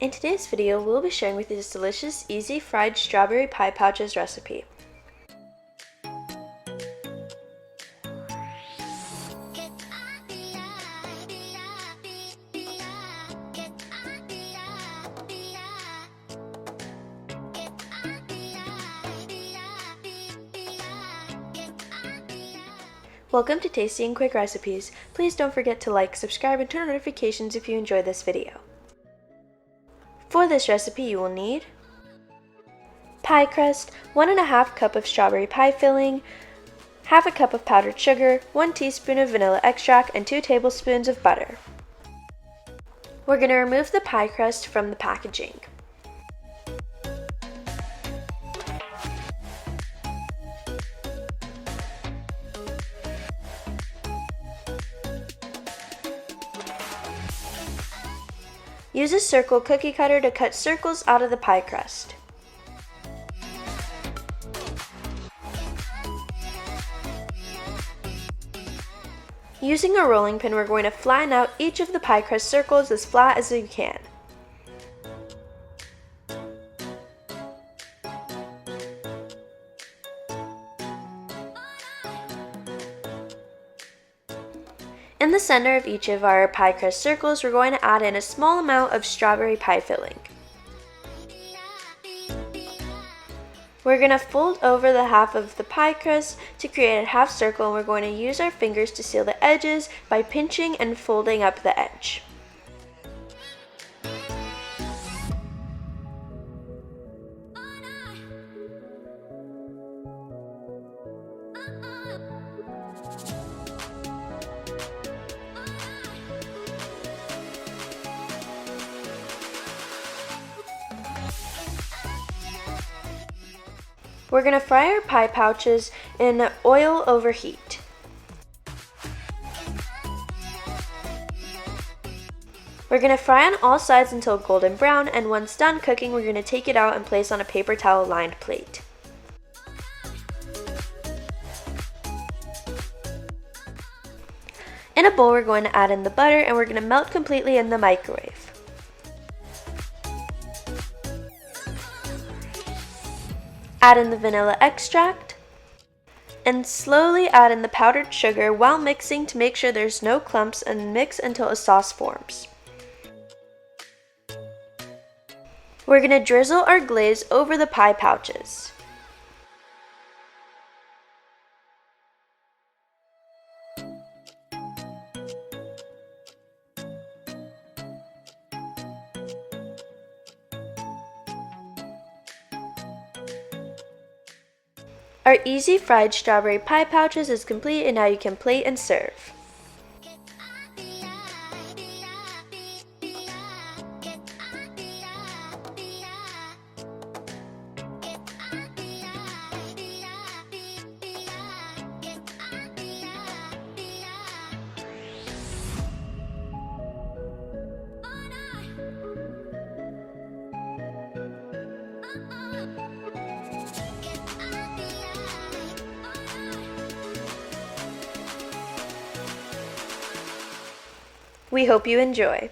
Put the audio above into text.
In today's video, we'll be sharing with you this delicious, easy fried strawberry pie pouches recipe. Welcome to Tasty and Quick Recipes. Please don't forget to like, subscribe, and turn on notifications if you enjoy this video. For this recipe, you will need pie crust, 1½ cup of strawberry pie filling, half a cup of powdered sugar, 1 teaspoon of vanilla extract, and 2 tablespoons of butter. We're going to remove the pie crust from the packaging. Use a circle cookie cutter to cut circles out of the pie crust. Using a rolling pin, we're going to flatten out each of the pie crust circles as flat as you can. In the center of each of our pie crust circles, we're going to add in a small amount of strawberry pie filling. We're going to fold over the half of the pie crust to create a half circle, and we're going to use our fingers to seal the edges by pinching and folding up the edge. We're going to fry our pie pouches in oil over heat. We're going to fry on all sides until golden brown, and once done cooking, we're going to take it out and place on a paper towel lined plate. In a bowl, we're going to add in the butter, and we're going to melt completely in the microwave. Add in the vanilla extract, and slowly add in the powdered sugar while mixing to make sure there's no clumps, and mix until a sauce forms. We're going to drizzle our glaze over the pie pouches. Our easy fried strawberry pie pouches is complete, and now you can plate and serve. We hope you enjoy.